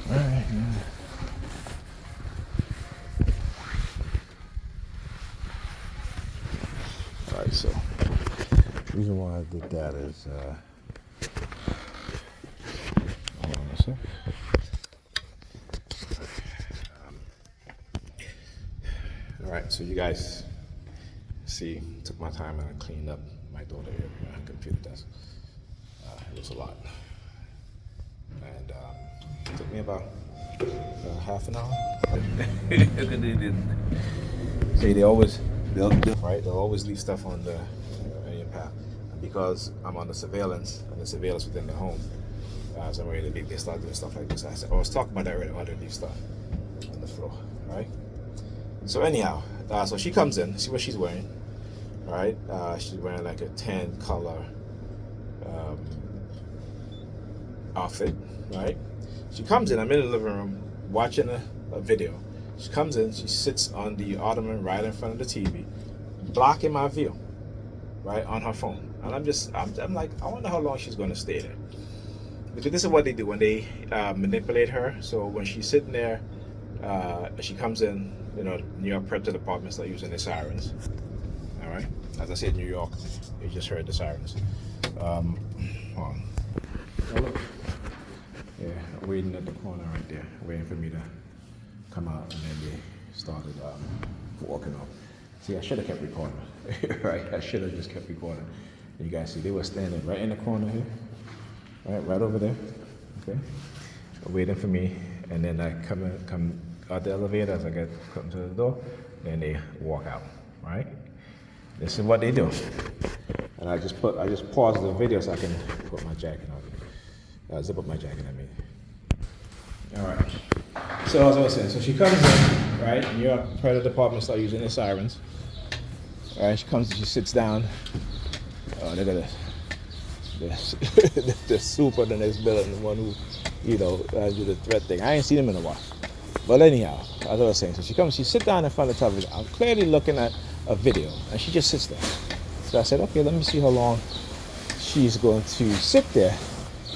Alright. Alright, so the reason why I did that is hold on a sec. Alright, so you guys see, took my time and I cleaned up my daughter area and computer desk. It was a lot. And it took me about half an hour. See, they'll always leave stuff on the your path. And because I'm on the surveillance and the surveillance within the home, as I'm ready to leave, they start doing stuff like this. I was talking about that already, how to leave stuff on the floor, right? So anyhow, so she comes in, see what she's wearing, right? She's wearing like a tan color outfit, right? She comes in, I'm in the living room watching a video. She comes in, she sits on the ottoman right in front of the TV, blocking my view, right, on her phone. And I'm like, I wonder how long she's going to stay there. Because this is what they do when they manipulate her. So when she's sitting there, she comes in, you know, New York Predator Department start using the sirens. All right, as I said, New York, you just heard the sirens. Hold on. Oh, look. Yeah, waiting at the corner right there, waiting for me to come out, and then they started walking off. See, I should have kept recording, right? I should have just kept recording. You guys see, they were standing right in the corner here, right over there, okay, waiting for me, and then I come out the elevator as I come to the door, then they walk out, right? This is what they do. And I just paused the video so I can put my jacket on. Zip up my jacket, I mean. All right. So as I was saying, so she comes in, right? New York Predator Department start using the sirens. All right, she comes, she sits down. Oh, look at this. The super the next building, the one who, you know, do the threat thing. I ain't seen him in a while. But anyhow, as I was saying, so she comes, she sits down in front of the television. I'm clearly looking at a video, and she just sits there. So I said, okay, let me see how long she's going to sit there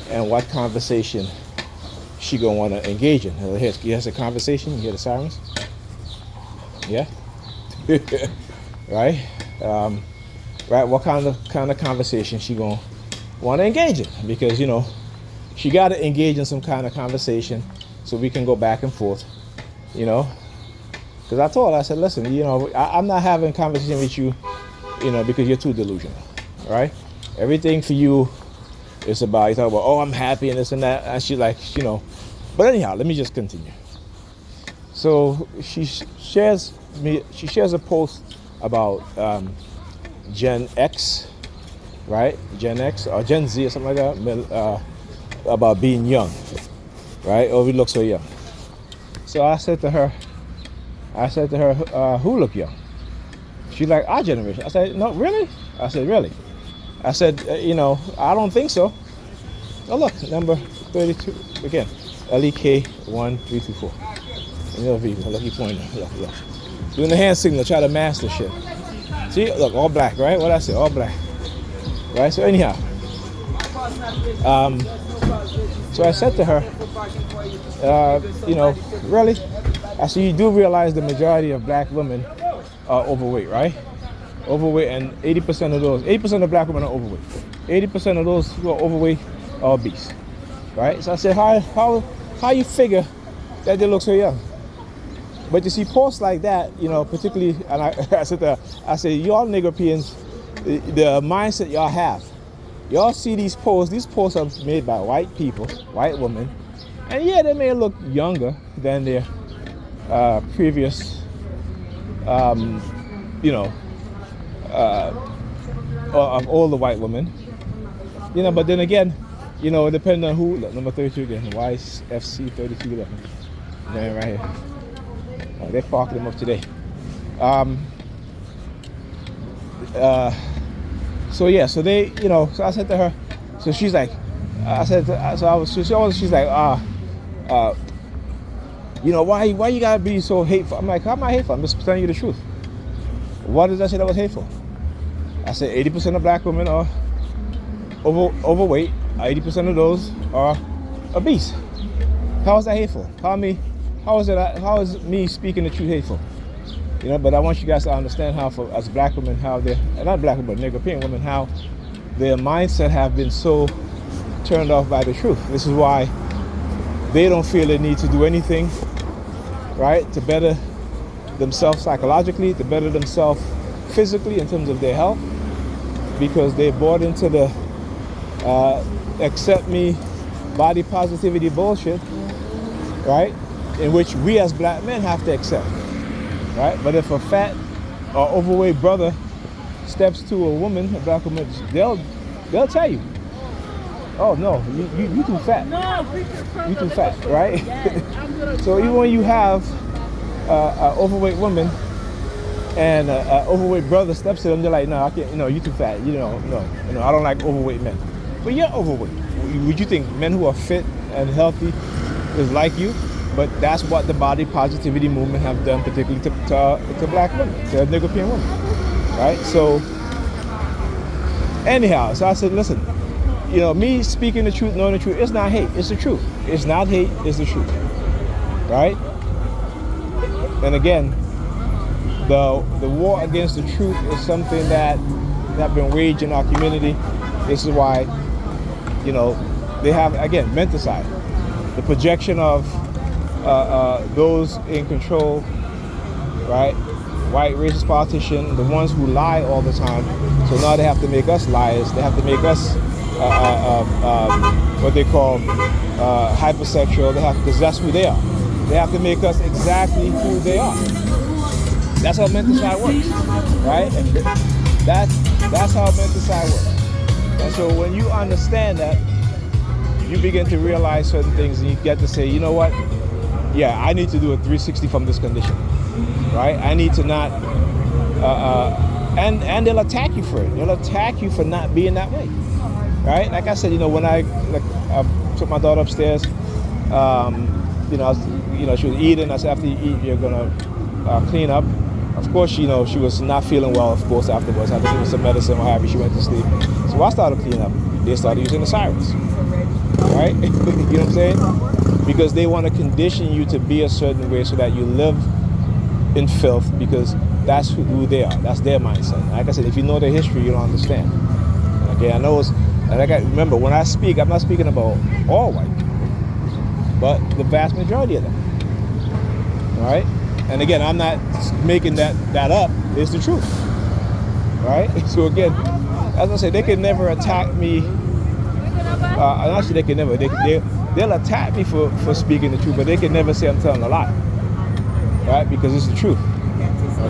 and what conversation she gonna want to engage in. Here's a conversation. You hear the sirens? Yeah. Right. Right. What kind of conversation she gonna want to engage in? Because you know, she got to engage in some kind of conversation so we can go back and forth. You know, because I told her, I said, listen, you know, I'm not having a conversation with you, you know, because you're too delusional, right? Everything for you is about, you talk about, oh, I'm happy and this and that, and she's like, you know, but anyhow, let me just continue. So she shares a post about Gen X, right? Gen X or Gen Z or something like that, about being young, right? Oh, we look so young. So I said to her, who look young? She's like, our generation. I said, no, really? I said, really? I said, you know, I don't think so. Oh, look, number 32, again, LEK1324. Look, he pointing, look. Doing the hand signal, try to master shit. See, look, all black, right? What I said, all black. Right, so anyhow. So I said to her, you know, really? I said, you do realize the majority of black women are overweight, right? Overweight, and 80% of black women are overweight. 80% of those who are overweight are obese, right? So I said, how you figure that they look so young? But you see, posts like that, you know, particularly, and I said, y'all Nigerians, the mindset y'all have, y'all see these posts are made by white people, white women, and yeah, they may look younger than their previous, you know, of all the white women, you know, but then again, you know, depending on who, look, number 32 again, YFC 3211, man, right here. They're parking them up today. So yeah, so they, you know, so I said to her, so she's like, she's like, you know, why you gotta be so hateful? I'm like, I'm not hateful, I'm just telling you the truth. What did I say that was hateful? I said 80% of black women are overweight, 80% of those are obese. How is that hateful? How is me speaking the truth hateful? But I want you guys to understand how, as black women, how they're, not black women, but Nigerian women, how their mindset have been so turned off by the truth. This is why they don't feel they need to do anything, right, to better themselves psychologically, to better themselves physically in terms of their health, because they bought into the accept me body positivity bullshit, right, in which we as black men have to accept, right? But if a fat or overweight brother steps to a woman, a black woman, they'll tell you, oh no, you too fat. You too fat, right? So even when you have an overweight woman and an overweight brother steps to them, they're like, no, I can't. You too fat. No, I don't like overweight men. But you're overweight. Would you think men who are fit and healthy is like you? But that's what the body positivity movement have done, particularly to black women, to Nigerian women, right? So anyhow, so I said, listen, me speaking the truth, knowing the truth, it's not hate, it's the truth. It's not hate, it's the truth, right? And again, the war against the truth is something that have been waged in our community. This is why, they have, again, menticide, the projection of those in control, right? White racist politicians, the ones who lie all the time. So now they have to make us liars. They have to make us what they call hypersexual. They have, because that's who they are. They have to make us exactly who they are. That's how menticide works, right? That's how menticide works. And so when you understand that, you begin to realize certain things, and you get to say, you know what? Yeah, I need to do a 360 from this condition, right? I need to not, and they'll attack you for it. They'll attack you for not being that way, right? Like I said, when I took my daughter upstairs, she was eating. I said, after you eat, you're gonna clean up. Of course, she was not feeling well, of course, afterwards. I had to give her some medicine or have she went to sleep. So I started cleaning up. They started using the sirens, right? You know what I'm saying? Because they want to condition you to be a certain way so that you live in filth, because that's who they are. That's their mindset. Like I said, if you know their history, you don't understand. Okay, I know remember, when I speak, I'm not speaking about all white people, but the vast majority of them. All right? And again, I'm not making that up. It's the truth. Right? So again, as I say, they can never attack me. Actually, they can never. They'll attack me for speaking the truth, but they can never say I'm telling a lie, right? Because it's the truth,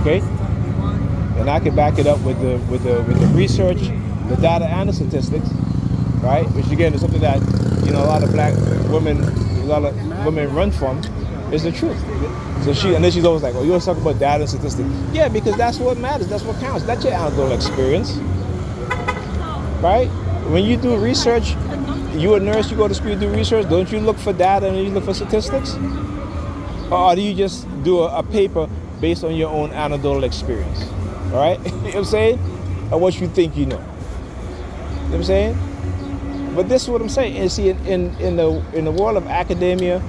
okay? And I can back it up with the research, the data, and the statistics, right? Which again is something that a lot of women run from, is the truth. So she's always like, oh, you always talk about data and statistics. Yeah, because that's what matters. That's what counts. That's your anecdotal experience, right? When you do research. You a nurse, you go to school, you do research, don't you look for data and you look for statistics? Or do you just do a paper based on your own anecdotal experience? All right? You know what I'm saying? Or what you think you know. You know what I'm saying? But this is what I'm saying. And see, in the world of academia,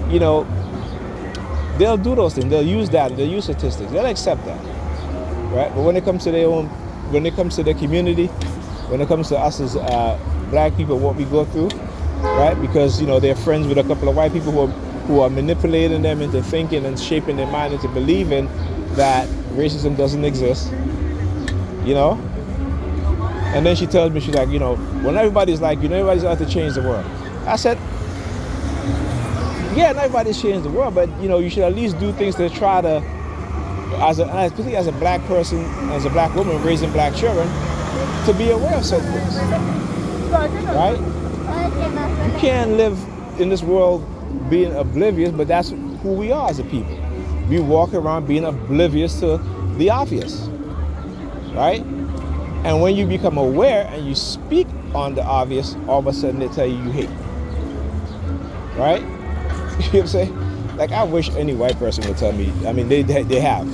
they'll do those things. They'll use data, they'll use statistics. They'll accept that. Right? But when it comes to when it comes to their community, when it comes to us as black people, what we go through, right? Because they're friends with a couple of white people who are manipulating them into thinking and shaping their mind into believing that racism doesn't exist, And then she tells me, she's like, when everybody's like, everybody's out to change the world. I said, yeah, not everybody's changed the world, but you should at least do things to try to, particularly as a black person, as a black woman raising black children, to be aware of certain things. Right? You can't live in this world being oblivious, but that's who we are as a people. We walk around being oblivious to the obvious, right? And when you become aware and you speak on the obvious, all of a sudden they tell you hate, right? You know what I'm saying? Like, I wish any white person would tell me. I mean, they have,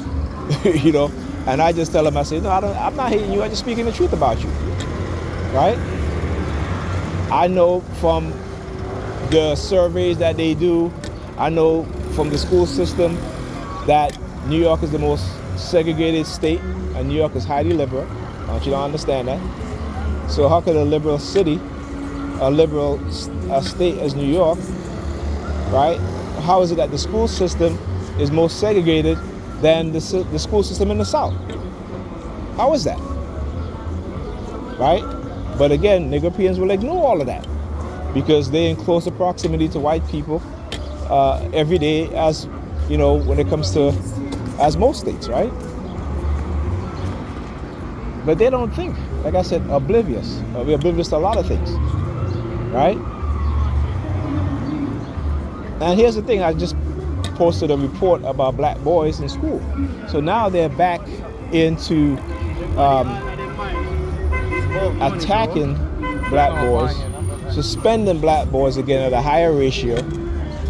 And I just tell them, I say, no, I'm not hating you. I'm just speaking the truth about you, right? I know from the surveys that they do, I know from the school system that New York is the most segregated state, and New York is highly liberal. I want you to understand that. So how could a liberal city, a liberal state as New York, right? How is it that the school system is more segregated than the school system in the South? How is that? Right? But again, Negropeans will ignore all of that because they're in closer proximity to white people every day, as you know, when it comes to, as most states, right? But they don't think, like I said, oblivious. We're oblivious to a lot of things, right? And here's the thing, I just posted a report about black boys in school. So now they're back into attacking black boys, suspending black boys again at a higher ratio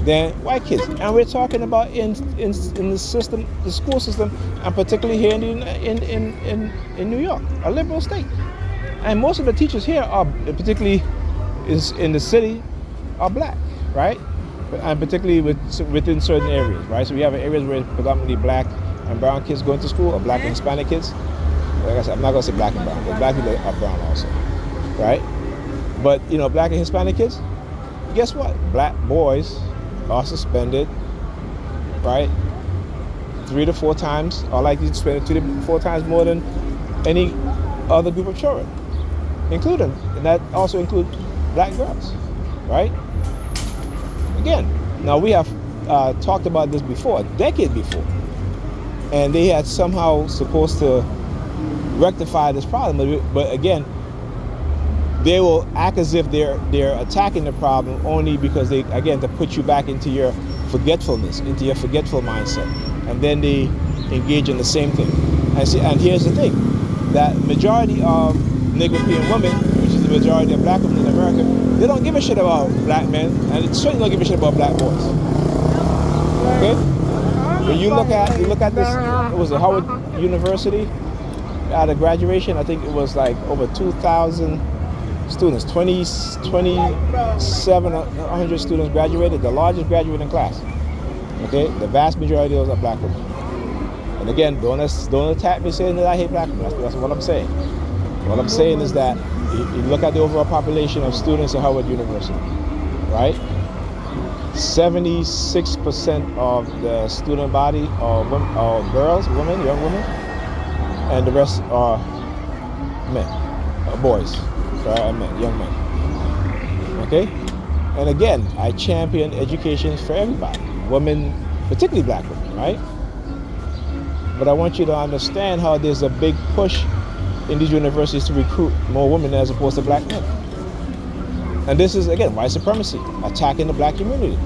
than white kids. And we're talking about in the system, the school system, and particularly here in New York, a liberal state. And most of the teachers here are, particularly in the city, are black, right? And particularly within certain areas, right? So we have areas where it's predominantly black and brown kids going to school, or black and Hispanic kids. Like I said, I'm not gonna say black and brown, but black people are brown also, right? But you know, black and Hispanic kids, guess what? Black boys are suspended, right? 3 to 4 times, are likely to spend 2 to 4 times more than any other group of children, including, and that also includes black girls, right? Again, now we have talked about this before, a decade before, and they had somehow supposed to rectify this problem, but again, they will act as if they're attacking the problem only because they, again, to put you back into your forgetfulness, into your forgetful mindset, and then they engage in the same thing. And here's the thing, that majority of Negropean women, which is the majority of black women in America, they don't give a shit about black men, and it certainly don't give a shit about black boys. Okay? When you look at this, it was at Howard University at a graduation, I think it was like over 2,000 students, 2,700 students graduated, the largest graduating class. Okay? The vast majority of those are black women. And again, don't attack me saying that I hate black women. That's what I'm saying. What I'm saying is that you look at the overall population of students at Howard University, right? 76% of the student body are girls, women, young women, and the rest are men, boys, sorry, men, young men. Okay? And again, I champion education for everybody, women, particularly black women, right? But I want you to understand how there's a big push in these universities to recruit more women as opposed to black men. And this is, again, white supremacy, attacking the black community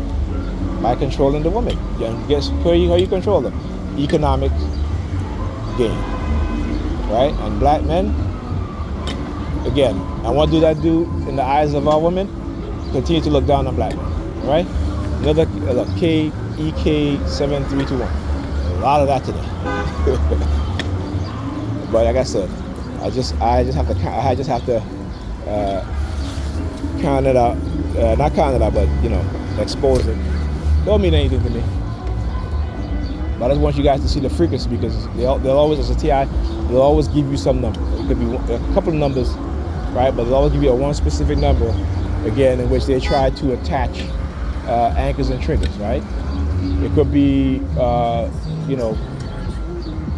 by controlling the women. And guess how you control them? Economic gain, right? And black men, again, and what do that do in the eyes of our women? Continue to look down on black men, right? Another KEK7321. A lot of that today. But like I said, I just have to count it out, not count it out, but you know, expose it. Don't mean anything to me. But I just want you guys to see the frequency, because they'll always, as a TI, they'll always give you some number. It could be a couple of numbers, right? But they'll always give you one specific number, again, in which they try to attach anchors and triggers, right? It could be, you know,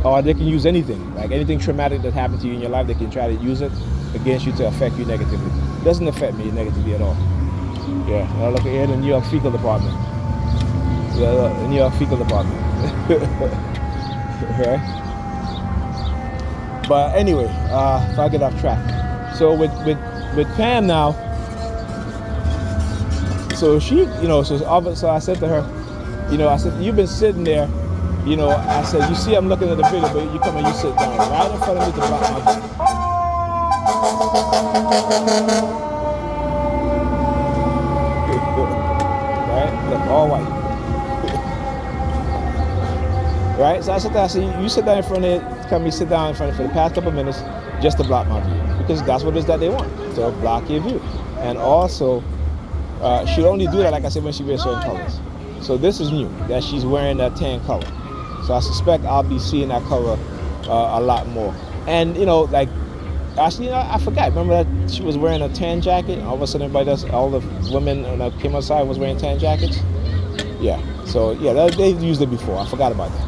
or they can use anything, like anything traumatic that happened to you in your life, they can try to use it against you to affect you negatively. It doesn't affect me negatively at all. Yeah, now look here, the New York Fecal Department. The New York Fecal Department. Okay. But anyway, if I get off track. So with Pam now, so she, you know, so I said to her, you know, I said, you've been sitting there, you know, I said, you see I'm looking at the video, but you come and you sit down right in front of me to block my view. Right? Look, all white. Right? So I said, you sit down in front of it, come and sit down in front of it for the past couple of minutes just to block my view. Because that's what it is that they want, to block your view. And also, she'll only do that, like I said, when she wears certain colors. So this is new, that she's wearing that tan color. So I suspect I'll be seeing that color a lot more. And like, actually, I forgot. Remember that she was wearing a tan jacket? All of a sudden, all the women that came outside was wearing tan jackets. Yeah. So yeah, they've used it before. I forgot about that.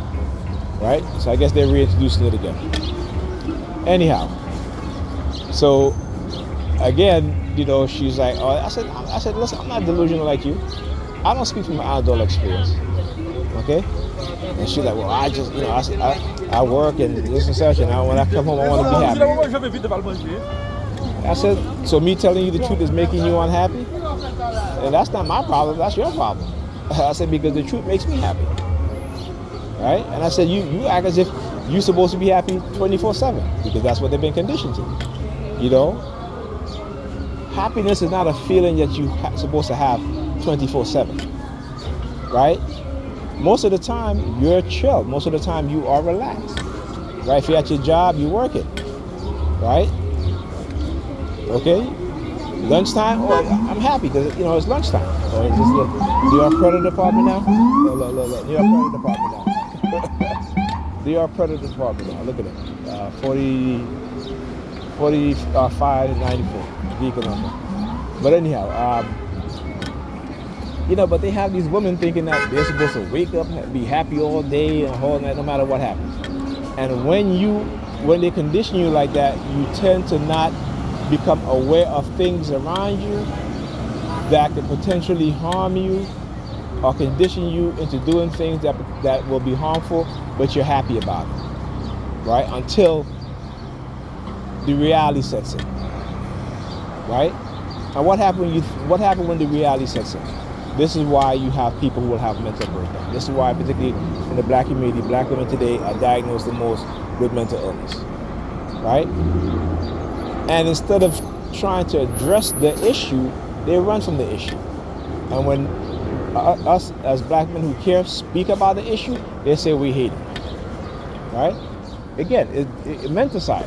Right. So I guess they're reintroducing it again. Anyhow. So again, she's like, oh, I said, listen, I'm not delusional like you. I don't speak from my adult experience. Okay. And she's like, well, I just, I work and this and such, and when I come home, I want to be happy. I said, so me telling you the truth is making you unhappy? And that's not my problem, that's your problem. I said, because the truth makes me happy. Right? And I said, you act as if you're supposed to be happy 24/7, because that's what they've been conditioned to. Happiness is not a feeling that you're supposed to have 24/7. Right? Most of the time, you're chill. Most of the time, you are relaxed. Right? If you're at your job, you're working. Right? Okay? Lunchtime, I'm happy because, it's lunchtime. So it's just the New York Predator Department now. Look. New York Predator Department now. New York Predator Department now. Look at it. 45 and 94. Vehicle number. But anyhow, but they have these women thinking that they're supposed to wake up and be happy all day and all night, no matter what happens. And when they condition you like that, you tend to not become aware of things around you that could potentially harm you or condition you into doing things that will be harmful, but you're happy about it, right? Until the reality sets in, right? And what happened when the reality sets in? This is why you have people who will have mental breakdown. This is why, particularly in the black community, black women today are diagnosed the most with mental illness, right? And instead of trying to address the issue, they run from the issue. And when us as black men who care speak about the issue, they say we hate it, right? Again, it menticide.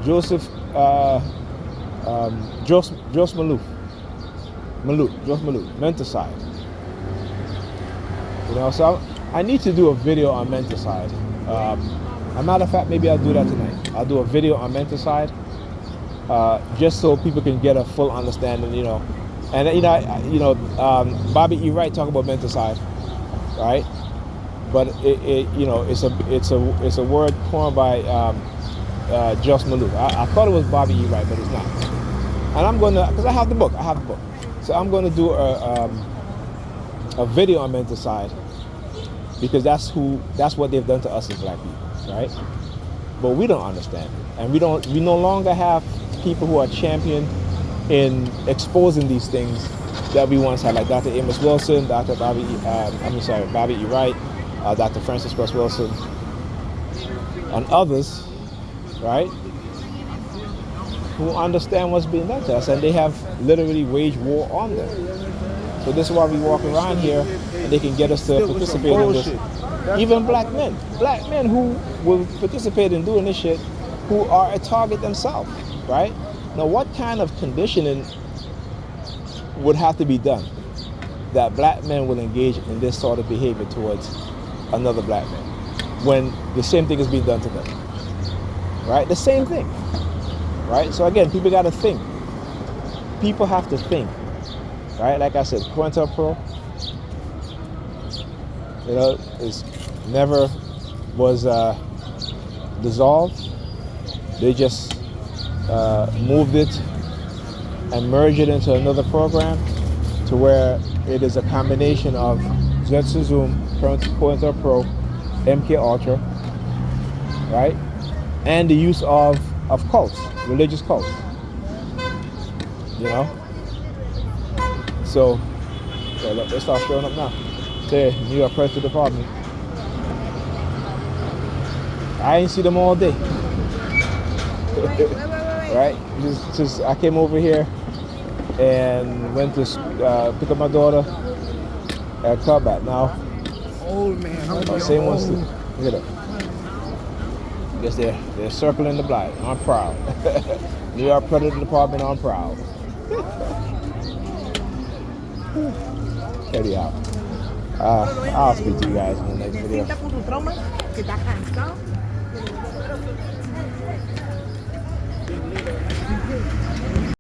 Joseph Malou, menticide. So I need to do a video on menticide. As a matter of fact, maybe I'll do that tonight. I'll do a video on menticide, just so people can get a full understanding. And Bobby E. Wright talk about menticide, right? But it's a word coined by Just Malou. I thought it was Bobby E. Wright, but it's not. And I'm gonna, because I have the book. So I'm going to do a video on menticide, because that's what they've done to us as black people, right? But we don't understand it, and we no longer have people who are championed in exposing these things that we once had, like Dr. Amos Wilson, Dr. Bobby E. Wright, Dr. Francis Cress Wilson, and others, right? Who understand what's being done to us, and they have literally waged war on them. So this is why we walk around here, and they can get us to participate in this. Even black men who will participate in doing this shit, who are a target themselves, right? Now, what kind of conditioning would have to be done that black men will engage in this sort of behavior towards another black man when the same thing is being done to them, right? The same thing. Right? So again, people got to think. People have to think. Right? Like I said, COINTELPRO, is never was dissolved. They just moved it and merged it into another program to where it is a combination of Zetsu Zoom, COINTELPRO, MK Ultra, right? And the use of cults, religious cults, So, look, they start showing up now. There, New York Predator Department. I ain't see them all day. Right? Just I came over here and went to pick up my daughter at Cutback. Now, old man, same ones too. Look at that. Guess they're circling the block. I'm proud. New York Predator Department, I'm proud. Check it out. I'll speak to you guys in the next video. Sienta con tu trauma, que está cansado.